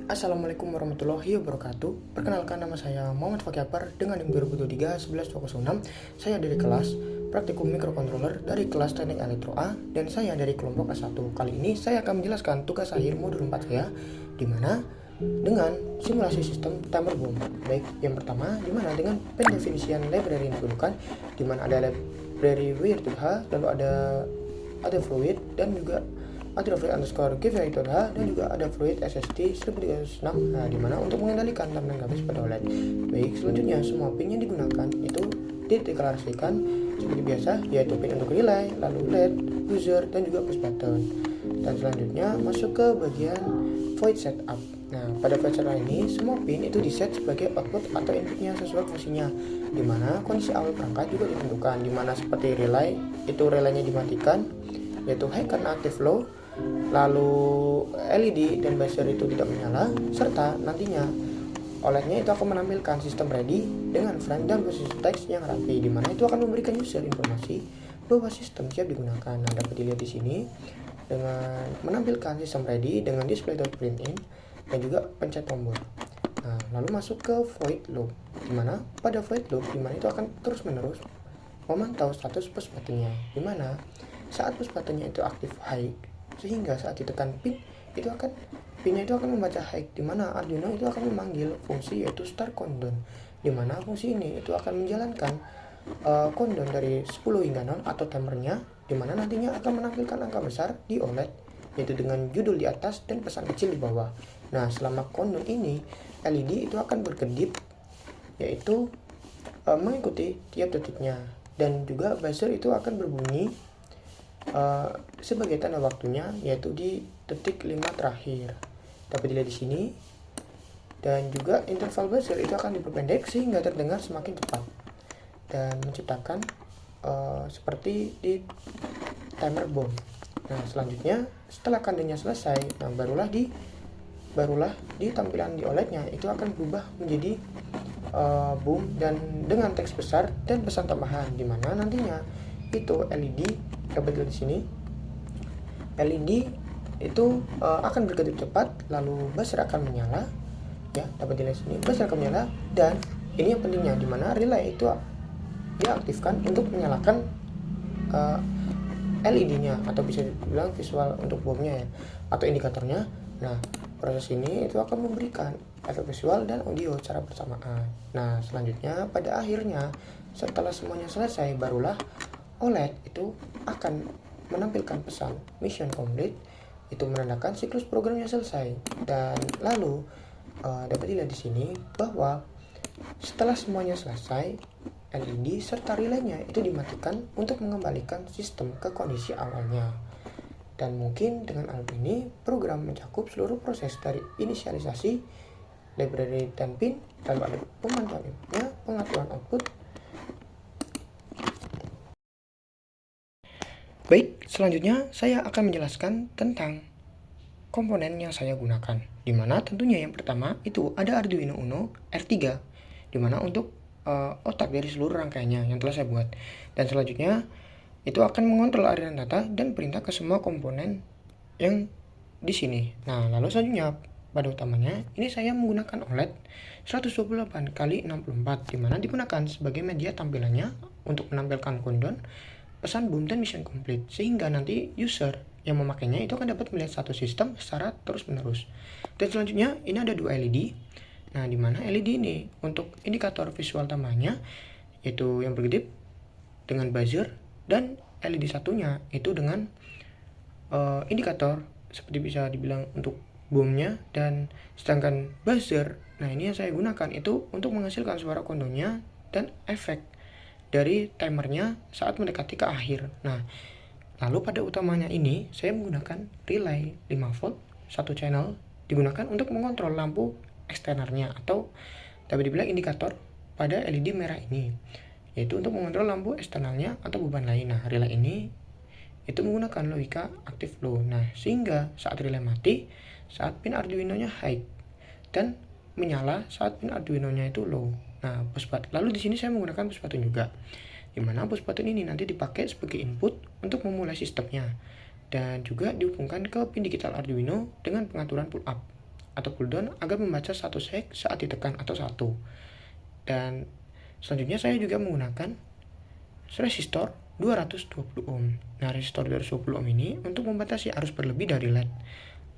Assalamualaikum warahmatullahi wabarakatuh. Perkenalkan, nama saya Muhammad Fakih Akbar dengan NIM 2023-11-206. Saya dari kelas Praktikum Microcontroller dari kelas Teknik Elektro A dan saya dari kelompok A1. Kali ini saya akan menjelaskan tugas akhir modul 4 saya, di mana dengan simulasi sistem timer bomb. Baik, yang pertama di mana dengan pendefinisian library yang digunakan, di mana ada library where.h, lalu ada fluid dan juga ada fluid underscore giveaway.h dan juga ada fluid SSD 1306, nah dimana untuk mengendalikan tampilan grafis pada OLED. Baik, selanjutnya semua pin yang digunakan itu dideklarasikan seperti biasa, yaitu pin untuk relay, lalu LED, buzzer, dan juga push button. Dan selanjutnya masuk ke bagian void setup. Nah, pada void setup ini semua pin itu diset sebagai output atau inputnya sesuai fungsinya, dimana kondisi awal perangkat juga ditentukan, dimana seperti relay itu relaynya dimatikan, yaitu high karena aktif low, lalu LED dan buzzer itu tidak menyala, serta nantinya OLED-nya itu akan menampilkan sistem ready dengan frame dan posisi teks yang rapi, di mana itu akan memberikan user informasi bahwa sistem siap digunakan. Nah, dapat dilihat di sini dengan menampilkan sistem ready dengan display.printin dan juga pencet tombol. Nah, lalu masuk ke void loop, di mana pada void loop di mana itu akan terus-menerus memantau status push button-nya, di mana saat push button-nya itu aktif high, sehingga saat ditekan pinnya itu akan membaca high, di mana Arduino itu akan memanggil fungsi yaitu start countdown, di mana fungsi ini itu akan menjalankan countdown dari 10 hingga 0 atau timernya, di mana nantinya akan menampilkan angka besar di OLED yaitu dengan judul di atas dan pesan kecil di bawah. Nah, selama countdown ini LED itu akan berkedip, yaitu mengikuti tiap detiknya, dan juga buzzer itu akan berbunyi sebagai tanda waktunya, yaitu di detik 5 terakhir. Dapat dilihat di sini. Dan juga interval buzzer itu akan diperpendek sehingga terdengar semakin cepat dan menciptakan seperti di timer bomb. Nah, selanjutnya setelah countdown-nya selesai, nah barulah di tampilan di OLED-nya itu akan berubah menjadi boom dan dengan teks besar dan pesan tambahan, di mana nantinya itu LED, dapat dilihat di sini, LED itu akan berkedip cepat, lalu buzzer akan menyala, ya dapat dilihat di sini, buzzer akan menyala, dan ini yang pentingnya, di mana relay itu diaktifkan untuk menyalakan LED-nya atau bisa dibilang visual untuk bomnya ya, atau indikatornya. Nah, proses ini itu akan memberikan efek visual dan audio secara bersamaan. Nah, selanjutnya pada akhirnya setelah semuanya selesai, barulah OLED itu akan menampilkan pesan mission complete, itu menandakan siklus programnya selesai. Dan lalu dapat dilihat di sini bahwa setelah semuanya selesai, LED serta relaynya itu dimatikan untuk mengembalikan sistem ke kondisi awalnya. Dan mungkin dengan alat ini program mencakup seluruh proses dari inisialisasi, library dan pin, lalu ada pemantauan inputnya, pengaturan output. Baik, selanjutnya saya akan menjelaskan tentang komponen yang saya gunakan, di mana tentunya yang pertama itu ada Arduino Uno R3, di mana untuk otak dari seluruh rangkaiannya yang telah saya buat. Dan selanjutnya itu akan mengontrol aliran data dan perintah ke semua komponen yang di sini. Nah, lalu selanjutnya pada utamanya ini saya menggunakan OLED 128x64, di mana digunakan sebagai media tampilannya untuk menampilkan countdown, pesan boom, dan mission complete, sehingga nanti user yang memakainya itu akan dapat melihat satu sistem secara terus-menerus. Dan selanjutnya ini ada dua LED. Nah, di mana LED ini untuk indikator visual tambahnya yaitu yang berkedip dengan buzzer, dan LED satunya itu dengan indikator seperti bisa dibilang untuk boomnya, dan sedangkan buzzer, nah ini yang saya gunakan itu untuk menghasilkan suara countdownnya dan efek dari timernya saat mendekati ke akhir. Nah, lalu pada utamanya ini saya menggunakan relay 5 volt satu channel, digunakan untuk mengontrol lampu eksternalnya atau dapat dibilang indikator pada LED merah ini, yaitu untuk mengontrol lampu eksternalnya atau beban lain. Nah, relay ini itu menggunakan logika aktif low. Nah, sehingga saat relay mati, saat pin Arduino-nya high, dan menyala saat pin Arduino-nya itu low. Nah, push button. Lalu di sini saya menggunakan push button juga, di mana push button ini nanti dipakai sebagai input untuk memulai sistemnya, dan juga dihubungkan ke pin digital Arduino dengan pengaturan pull up atau cooldown agar membaca 1 sek saat ditekan atau 1. Dan selanjutnya saya juga menggunakan resistor 220 ohm. Nah, resistor 220 ohm ini untuk membatasi arus berlebih dari LED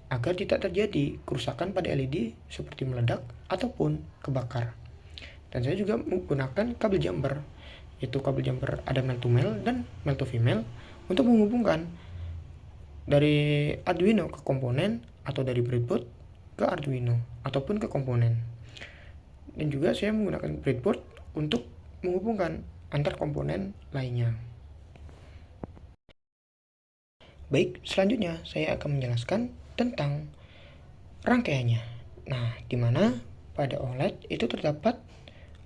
agar tidak terjadi kerusakan pada LED seperti meledak ataupun kebakar. Dan saya juga menggunakan kabel jumper, yaitu kabel jumper ada male to male dan male to female untuk menghubungkan dari Arduino ke komponen atau dari breadboard ke Arduino ataupun ke komponen. Dan juga saya menggunakan breadboard untuk menghubungkan antar komponen lainnya. Baik, selanjutnya saya akan menjelaskan tentang rangkaiannya. Nah, di mana pada OLED itu terdapat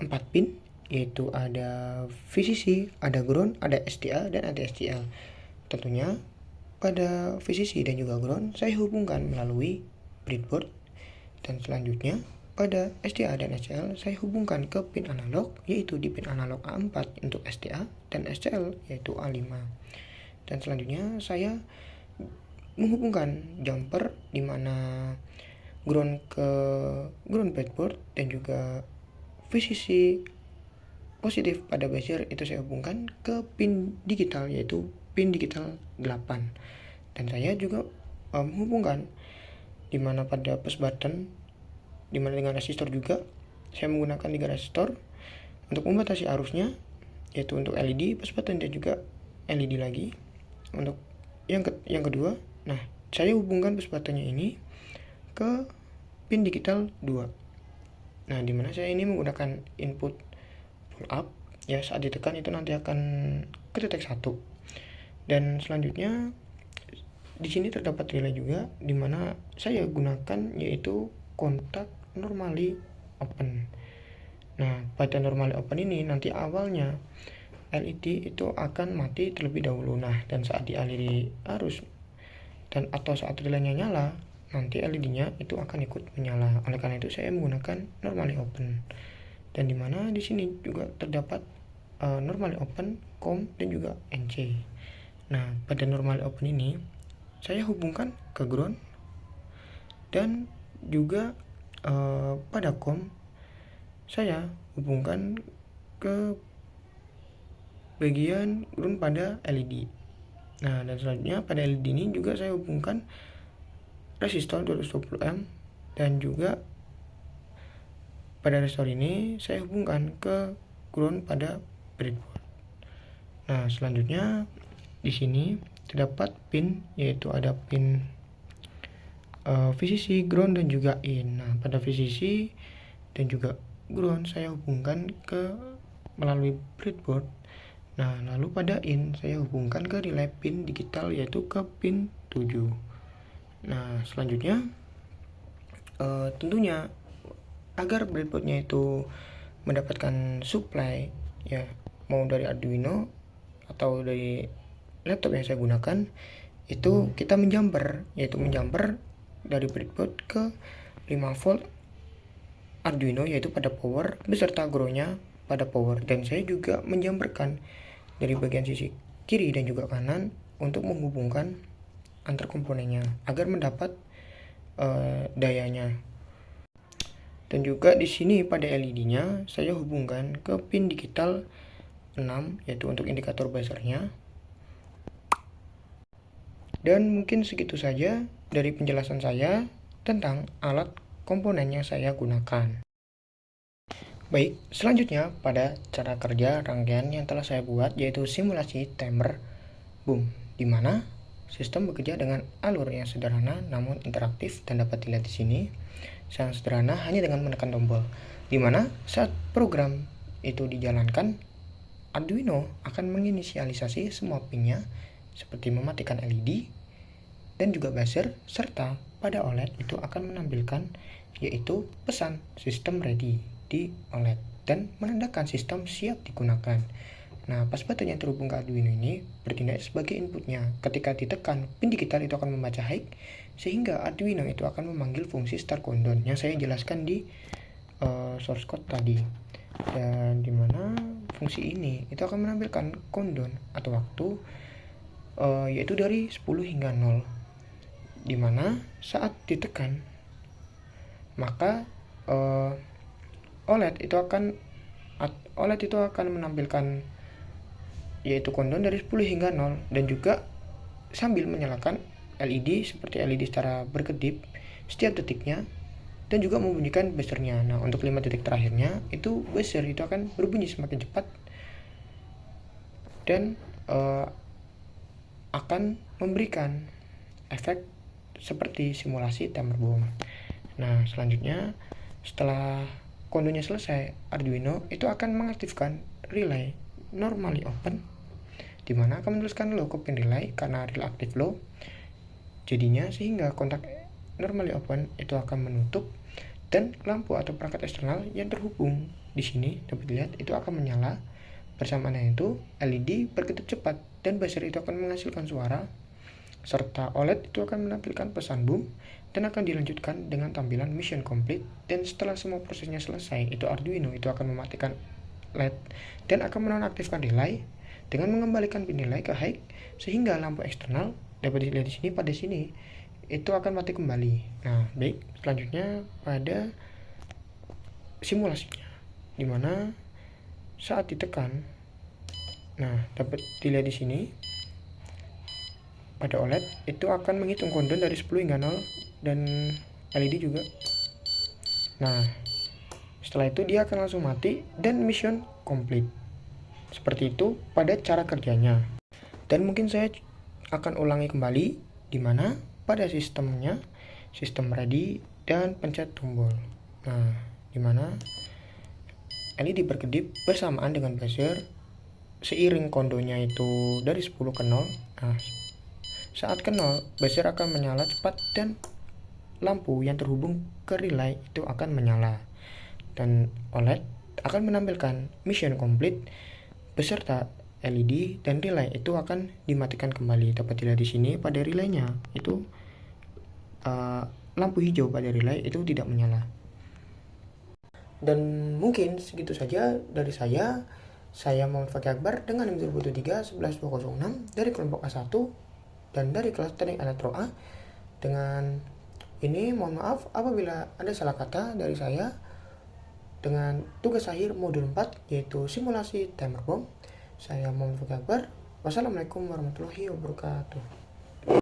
4 pin, yaitu ada VCC, ada ground, ada SDA, dan ada SCL. Tentunya pada VCC dan juga ground saya hubungkan melalui breadboard, dan selanjutnya pada SDA dan SCL saya hubungkan ke pin analog, yaitu di pin analog A4 untuk SDA dan SCL yaitu A5. Dan selanjutnya saya menghubungkan jumper di mana ground ke ground breadboard dan juga VCC positif pada buzzer itu saya hubungkan ke pin digital, yaitu pin digital 8. Dan saya juga menghubungkan di mana pada push button di mana dengan resistor juga saya menggunakan 3 resistor untuk membatasi arusnya, yaitu untuk LED push button dan juga LED lagi. Untuk yang kedua, nah saya hubungkan push buttonnya ini ke pin digital 2. Nah, dimana saya ini menggunakan input pull up, ya saat ditekan itu nanti akan ke titik 1. Dan selanjutnya di sini terdapat relay juga, dimana saya gunakan yaitu kontak normally open. Nah, pada normally open ini nanti awalnya LED itu akan mati terlebih dahulu. Nah, dan saat dialiri arus dan atau saat relaynya nyala, nanti LED-nya itu akan ikut menyala. Oleh karena itu saya menggunakan normally open. Dan dimana di sini juga terdapat normally open, COM dan juga NC. Nah, pada normally open ini saya hubungkan ke ground dan juga pada COM saya hubungkan ke bagian ground pada LED. Nah, dan selanjutnya pada LED ini juga saya hubungkan resistor 220 ohm dan juga pada resistor ini saya hubungkan ke ground pada breadboard. Nah, selanjutnya di sini terdapat pin, yaitu ada pin VCC, ground dan juga in. Nah, pada VCC dan juga ground saya hubungkan ke melalui breadboard. Nah, lalu pada in saya hubungkan ke relay pin digital, yaitu ke pin 7. Nah, selanjutnya tentunya agar breadboardnya itu mendapatkan supply, ya mau dari Arduino atau dari laptop yang saya gunakan, itu kita menjumper, yaitu menjumper dari breadboard ke 5 volt Arduino, yaitu pada power beserta groundnya pada power. Dan saya juga menjumperkan dari bagian sisi kiri dan juga kanan untuk menghubungkan antar komponennya agar mendapat dayanya. Dan juga di sini pada LED-nya saya hubungkan ke pin digital 6, yaitu untuk indikator buzzernya. Dan mungkin segitu saja dari penjelasan saya tentang alat komponen yang saya gunakan. Baik, selanjutnya pada cara kerja rangkaian yang telah saya buat, yaitu simulasi timer boom, di mana sistem bekerja dengan alur yang sederhana namun interaktif dan dapat dilihat di sini. Sangat sederhana hanya dengan menekan tombol, di mana saat program itu dijalankan, Arduino akan menginisialisasi semua pinnya seperti mematikan LED dan juga buzzer, serta pada OLED itu akan menampilkan yaitu pesan sistem ready di OLED dan menandakan sistem siap digunakan. Nah, pas button yang terhubung ke Arduino ini bertindak sebagai inputnya. Ketika ditekan, pin digital itu akan membaca high, sehingga Arduino itu akan memanggil fungsi start countdown yang saya jelaskan di source code tadi. Dan dimana fungsi ini itu akan menampilkan countdown atau waktu yaitu dari 10 hingga 0, dimana saat ditekan maka OLED itu akan menampilkan yaitu countdown dari 10 hingga 0 dan juga sambil menyalakan LED seperti LED secara berkedip setiap detiknya dan juga membunyikan buzzernya. Nah, untuk 5 detik terakhirnya itu buzzer itu akan berbunyi semakin cepat dan akan memberikan efek seperti simulasi timer bomb. Nah, selanjutnya setelah kondonya selesai, Arduino itu akan mengaktifkan relay normally open, di mana akan menuliskan low ke pin relay karena relay aktif low. Jadinya sehingga kontak normally open itu akan menutup dan lampu atau perangkat eksternal yang terhubung di sini dapat dilihat itu akan menyala. Bersamaan itu LED berkedip cepat dan buzzer itu akan menghasilkan suara, serta OLED itu akan menampilkan pesan boom dan akan dilanjutkan dengan tampilan mission complete. Dan setelah semua prosesnya selesai, itu Arduino itu akan mematikan LED dan akan menonaktifkan relay dengan mengembalikan pin relay ke high sehingga lampu eksternal dapat dilihat di sini pada sini itu akan mati kembali. Nah, baik, selanjutnya pada simulasinya di mana saat ditekan, nah dapat dilihat di sini pada OLED itu akan menghitung countdown dari 10 hingga 0 dan LED juga. Nah, setelah itu dia akan langsung mati dan mission complete. Seperti itu pada cara kerjanya. Dan mungkin saya akan ulangi kembali di mana pada sistemnya, sistem ready dan pencet tombol. Nah, di mana LED berkedip bersamaan dengan buzzer seiring kondonya itu dari 10 ke 0. Nah, saat ke 0, buzzer akan menyala cepat dan lampu yang terhubung ke relay itu akan menyala. Dan OLED akan menampilkan mission complete beserta LED dan relay itu akan dimatikan kembali. Dapat dilihat di sini pada relaynya itu lampu hijau pada relay itu tidak menyala. Dan mungkin segitu saja dari saya. Saya Muhammad Fakih Akbar dengan NIM 2023-11206 dari kelompok A1 dan dari kelas Teknik Elektro A. Dengan ini mohon maaf apabila ada salah kata dari saya dengan tugas akhir modul 4 yaitu simulasi timer bomb. Saya Muhammad Fakih Akbar. Wassalamualaikum warahmatullahi wabarakatuh.